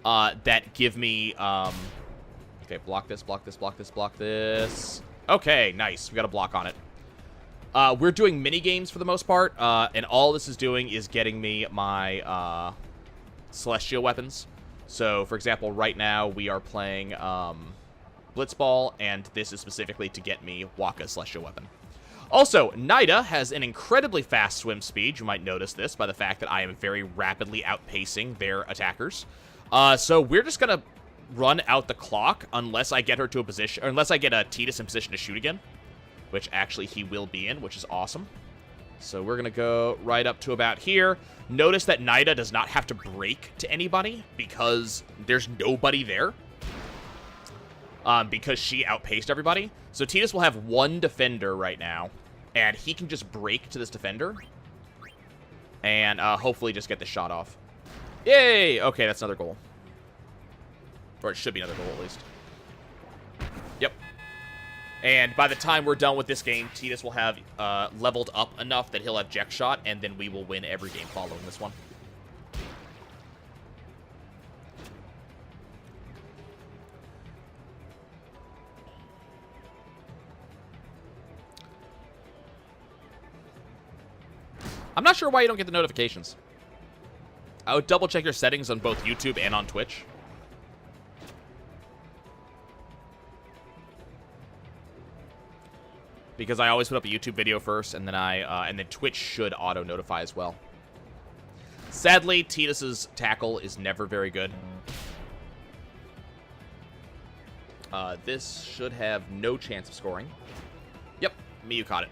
that give me okay, block this, block this, block this, block this. Okay, nice. We got a block on it. We're doing mini games for the most part, and all this is doing is getting me my celestial weapons. So, for example, right now we are playing Blitzball, and this is specifically to get me Waka's celestial weapon. Also, Nida has an incredibly fast swim speed. You might notice this by the fact that I am very rapidly outpacing their attackers. So we're just going to run out the clock unless I get her to a position, or unless I get a Tidus in position to shoot again, which actually he will be in, which is awesome. So we're going to go right up to about here. Notice that Nida does not have to break to anybody because there's nobody there. Because she outpaced everybody. So Tidus will have one defender right now, and he can just break to this defender and hopefully just get the shot off. Yay! Okay, that's another goal. Or it should be another goal, at least. Yep. And by the time we're done with this game, Tidus will have leveled up enough that he'll have Jack Shot, and then we will win every game following this one. I'm not sure why you don't get the notifications. I would double check your settings on both YouTube and on Twitch. Because I always put up a YouTube video first, and then and then Twitch should auto notify as well. Sadly, Tidus's tackle is never very good. This should have no chance of scoring. Yep, Miyu caught it.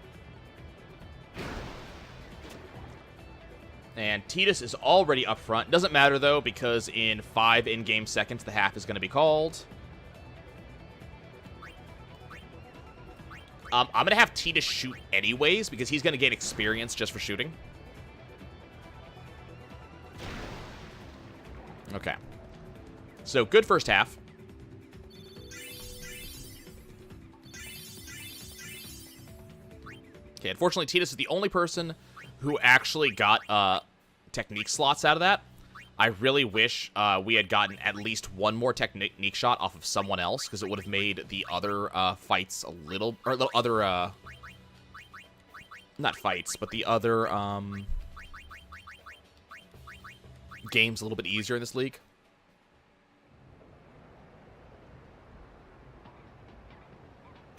And Tidus is already up front. Doesn't matter, though, because in 5 in-game seconds, the half is going to be called. I'm going to have Tidus shoot anyways, because he's going to gain experience just for shooting. Okay. So, good first half. Okay, unfortunately, Tidus is the only person who actually got technique slots out of that. I really wish we had gotten at least one more technique shot off of someone else, because it would have made the other fights a little... Or the other... not fights, but the other games a little bit easier in this league.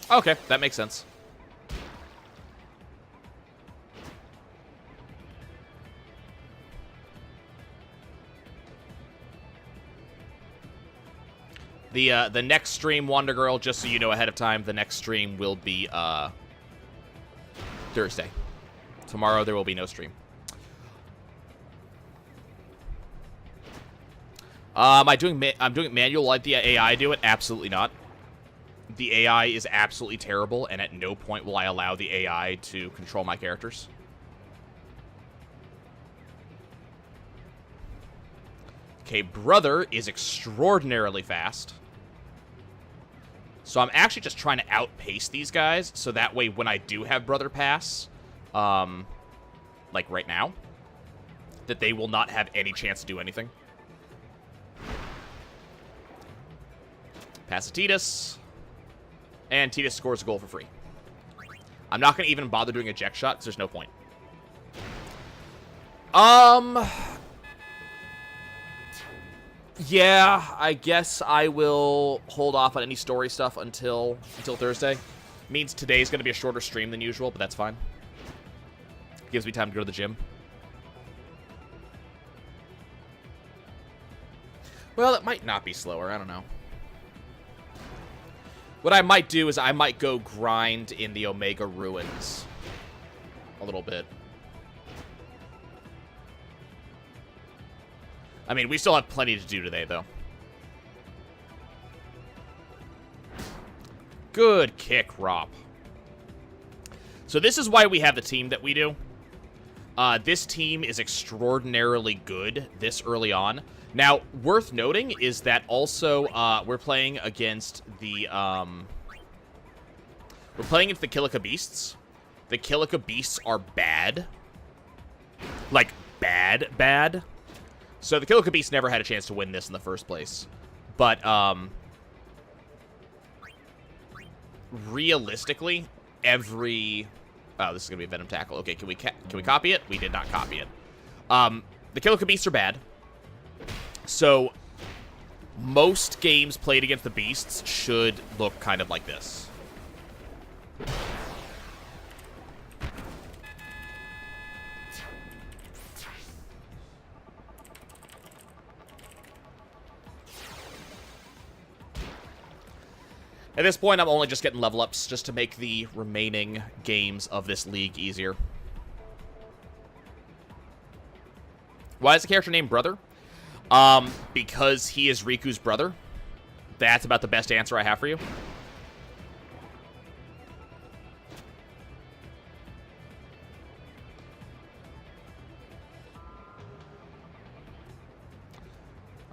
Okay, that makes sense. The next stream, Wonder Girl, just so you know ahead of time, the next stream will be Thursday. Tomorrow there will be no stream. I'm doing it manual like the AI do it? Absolutely not. The AI is absolutely terrible, and at no point will I allow the AI to control my characters. Okay, Brother is extraordinarily fast. So I'm actually just trying to outpace these guys, so that way when I do have Brother pass, like right now, that they will not have any chance to do anything. Pass to Titus. And Titus scores a goal for free. I'm not going to even bother doing a eject shot, because there's no point. Yeah, I guess I will hold off on any story stuff until Thursday. Means today's going to be a shorter stream than usual, but that's fine. Gives me time to go to the gym. Well, it might not be slower. I don't know. What I might do is I might go grind in the Omega Ruins a little bit. I mean, we still have plenty to do today, though. Good kick, Rop. So this is why we have the team that we do. This team is extraordinarily good this early on. Now, worth noting is that also we're playing against the Kilika Beasts. The Kilika Beasts are bad. Like, bad. So the Kilika Beasts never had a chance to win this in the first place. But, realistically, every... Oh, this is going to be a Venom Tackle. Okay, can we copy it? We did not copy it. The Kilika Beasts are bad. So, most games played against the Beasts should look kind of like this. At this point, I'm only just getting level ups just to make the remaining games of this league easier. Why is the character named Brother? Because he is Riku's brother. That's about the best answer I have for you.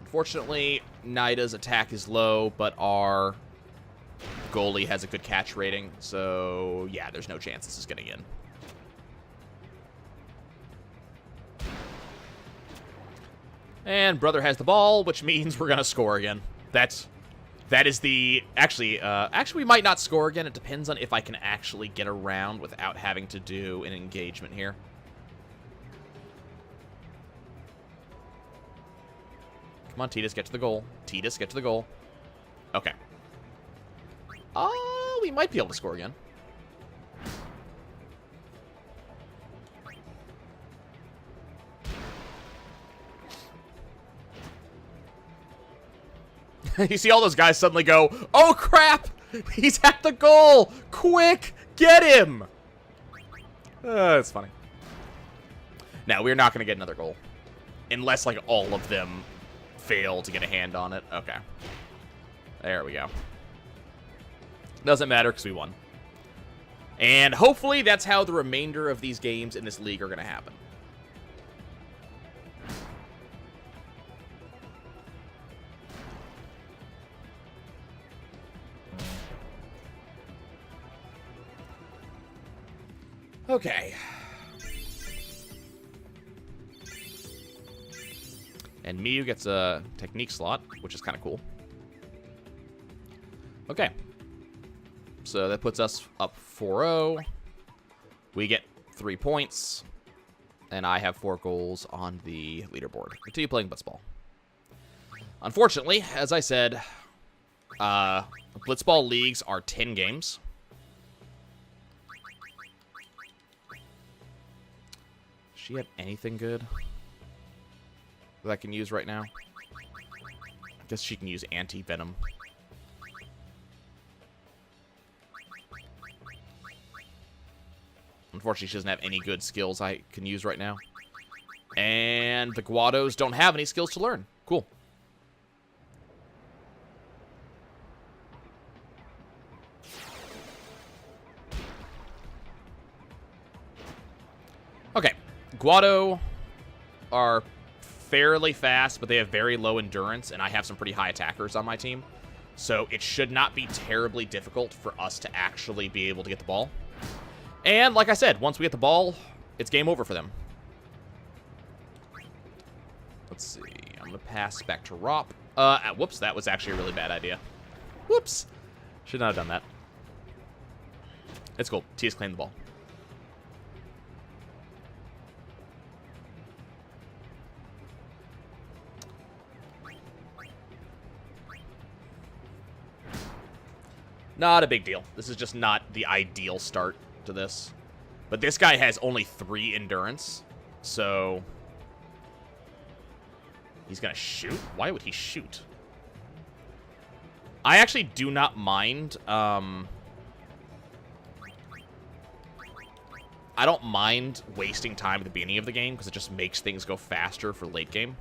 Unfortunately, Nida's attack is low, but our goalie has a good catch rating, so yeah, there's no chance this is getting in. And Brother has the ball, which means we're gonna score again. That is the... Actually, we might not score again. It depends on if I can actually get around without having to do an engagement here. Come on, Titus, get to the goal. Titus, get to the goal. Okay. Oh, we might be able to score again. You see all those guys suddenly go, oh crap! He's at the goal! Quick! Get him! It's funny. Now, we're not going to get another goal. Unless, like, all of them fail to get a hand on it. Okay. There we go. Doesn't matter because we won. And hopefully that's how the remainder of these games in this league are going to happen. Okay. And Miyu gets a technique slot, which is kind of cool. Okay. So that puts us up 4-0. We get 3 points. And I have 4 goals on the leaderboard. Continue playing Blitzball. Unfortunately, as I said, Blitzball leagues are 10 games. Does she have anything good that I can use right now? I guess she can use anti-venom. Unfortunately, she doesn't have any good skills I can use right now. And the Guados don't have any skills to learn. Cool. Okay. Guado are fairly fast, but they have very low endurance, and I have some pretty high attackers on my team. So it should not be terribly difficult for us to actually be able to get the ball. And like I said, once we get the ball, it's game over for them. Let's see. I'm going to pass back to Rop. Whoops, that was actually a really bad idea. Whoops. Should not have done that. It's cool. Tia's claimed the ball. Not a big deal. This is just not the ideal start to this. But this guy has only 3 endurance, so... He's gonna shoot? Why would he shoot? I actually do not mind, I don't mind wasting time at the beginning of the game, because it just makes things go faster for late game.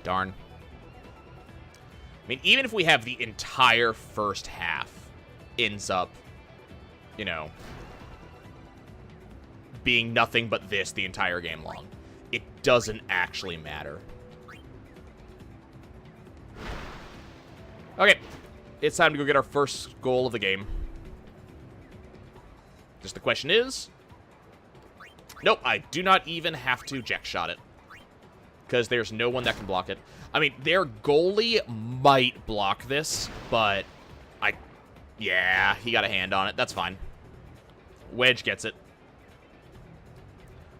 Darn. I mean, even if we have the entire first half ends up, you know, being nothing but this the entire game long, it doesn't actually matter. Okay, it's time to go get our first goal of the game. Just the question is... Nope, I do not even have to jack shot it. Because there's no one that can block it. I mean, their goalie might block this, but yeah, he got a hand on it. That's fine. Wedge gets it.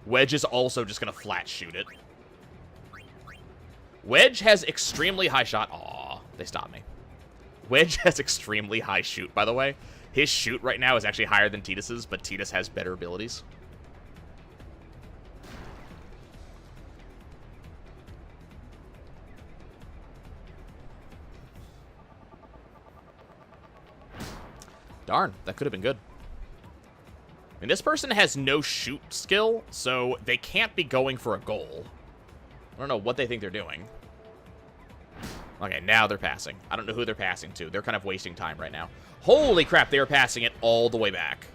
Wedge is also just going to flat shoot it. Wedge has extremely high shot. Aw, they stopped me. Wedge has extremely high shoot, by the way. His shoot right now is actually higher than Titus's, but Titus has better abilities. Darn, that could have been good. And this person has no shoot skill, so they can't be going for a goal. I don't know what they think they're doing. Okay, now they're passing. I don't know who they're passing to. They're kind of wasting time right now. Holy crap, they are passing it all the way back.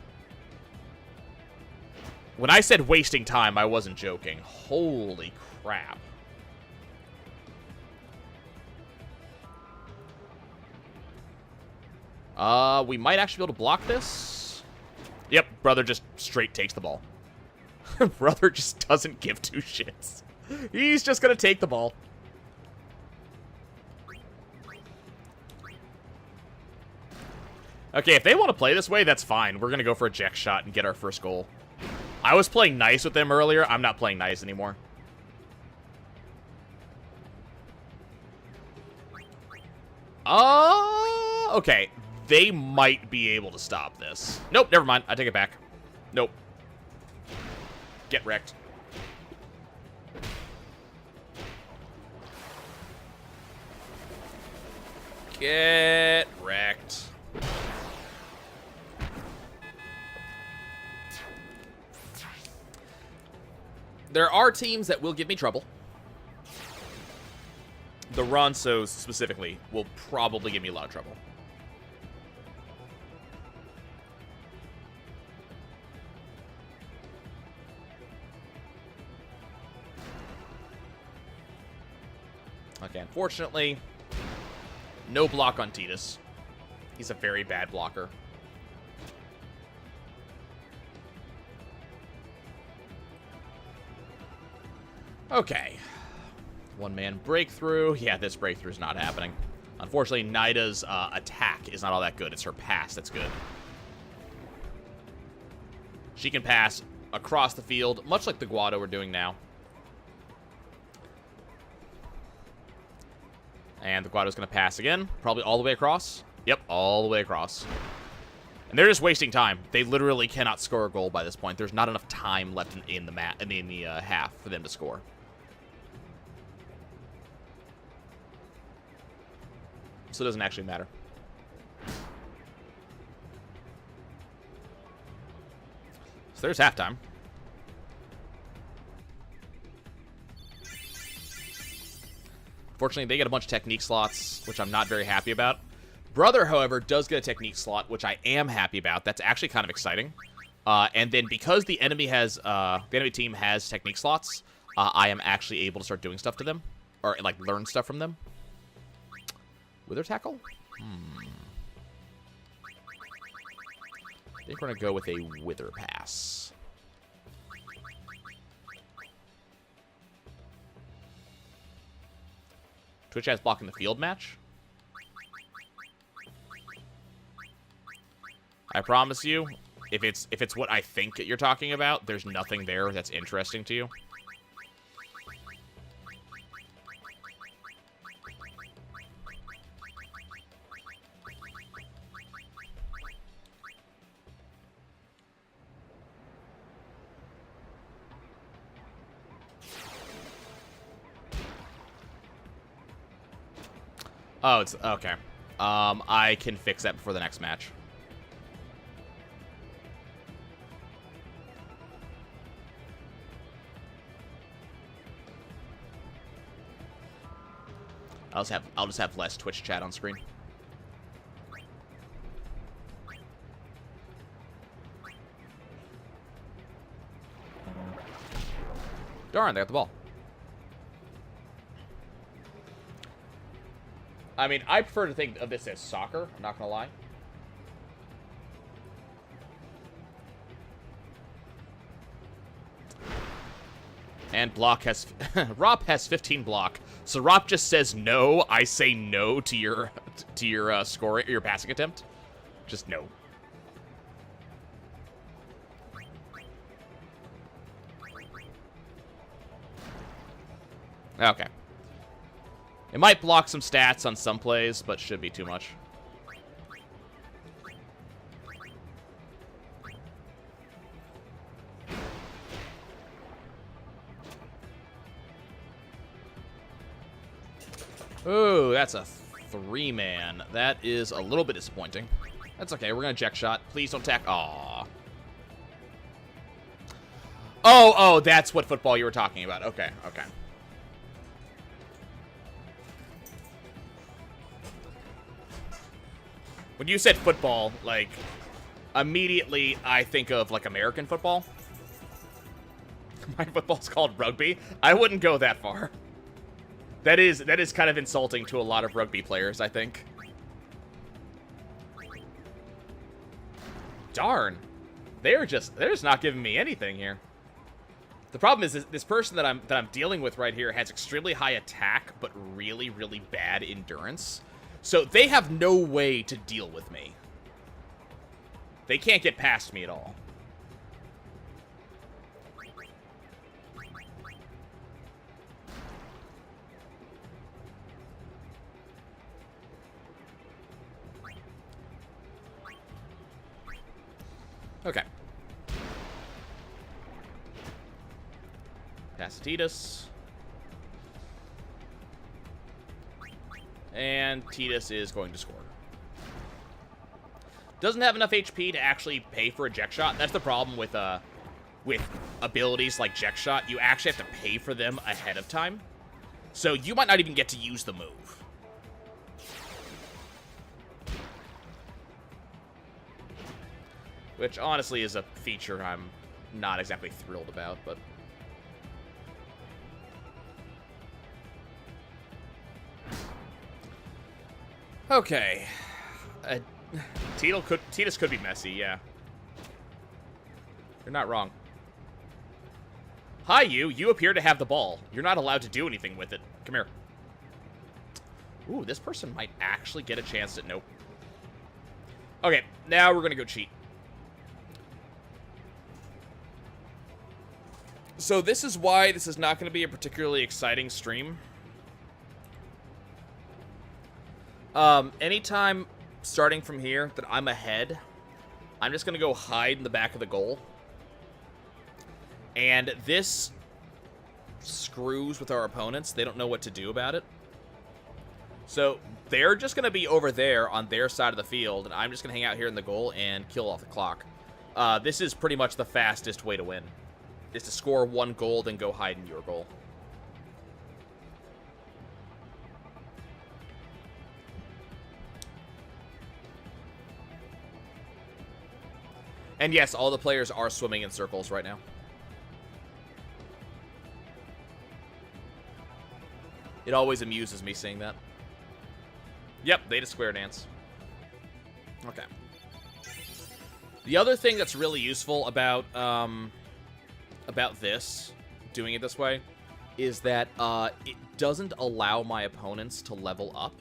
When I said wasting time, I wasn't joking. Holy crap. We might actually be able to block this. Yep, brother just straight takes the ball. Brother just doesn't give 2 shits. He's just gonna take the ball. Okay, if they want to play this way, that's fine. We're gonna go for a jack shot and get our first goal. I was playing nice with them earlier. I'm not playing nice anymore. Okay. They might be able to stop this. Nope, never mind. I take it back. Nope. Get wrecked. Get wrecked. There are teams that will give me trouble. The Ronsos, specifically, will probably give me a lot of trouble. Okay, unfortunately, no block on Titus. He's a very bad blocker. Okay. One-man breakthrough. Yeah, this breakthrough is not happening. Unfortunately, Nida's attack is not all that good. It's her pass that's good. She can pass across the field, much like the Guado we're doing now. And the Guado's going to pass again. Probably all the way across. Yep, all the way across. And they're just wasting time. They literally cannot score a goal by this point. There's not enough time left in the half for them to score. So it doesn't actually matter. So there's halftime. Fortunately, they get a bunch of technique slots, which I'm not very happy about. Brother, however, does get a technique slot, which I am happy about. That's actually kind of exciting. And then because the enemy team has technique slots, I am actually able to start doing stuff to them, or like learn stuff from them. Wither tackle? I think we're gonna go with a wither pass. Twitch has blocking the field match. I promise you, if it's what I think you're talking about, there's nothing there that's interesting to you. Oh, it's okay. I can fix that before the next match. I'll just have less Twitch chat on screen. Darn, they got the ball. I mean, I prefer to think of this as soccer, I'm not gonna lie. And block has... Rop has 15 block. So Rop just says no, I say no to your scoring, your passing attempt. Just no. Okay. It might block some stats on some plays, but should be too much. Ooh, that's a 3-man. That is a little bit disappointing. That's okay. We're going to check shot. Please don't attack. Aww. Oh, that's what football you were talking about. Okay, okay. When you said football, like, immediately I think of, like, American football. My football's called rugby. I wouldn't go that far. That is kind of insulting to a lot of rugby players, I think. Darn. They're just not giving me anything here. The problem is this person that I'm dealing with right here has extremely high attack, but really, really bad endurance. So they have no way to deal with me. They can't get past me at all. Okay. Pass to Titus. And Titus is going to score. Doesn't have enough HP to actually pay for a Eject Shot. That's the problem with abilities like Eject Shot. You actually have to pay for them ahead of time. So you might not even get to use the move. Which honestly is a feature I'm not exactly thrilled about, but... Okay. Titus could be messy, yeah. You're not wrong. Hi, you. You appear to have the ball. You're not allowed to do anything with it. Come here. Ooh, this person might actually get a chance to... Nope. Okay, now we're gonna go cheat. So this is why this is not going to be a particularly exciting stream. Anytime starting from here that I'm ahead, I'm just going to go hide in the back of the goal. And this screws with our opponents. They don't know what to do about it. So they're just going to be over there on their side of the field, and I'm just going to hang out here in the goal and kill off the clock. this is pretty much the fastest way to win. Is to score 1 gold and go hide in your goal. And yes, all the players are swimming in circles right now. It always amuses me seeing that. Yep, they just square dance. Okay. The other thing that's really useful about this, doing it this way, is that it doesn't allow my opponents to level up.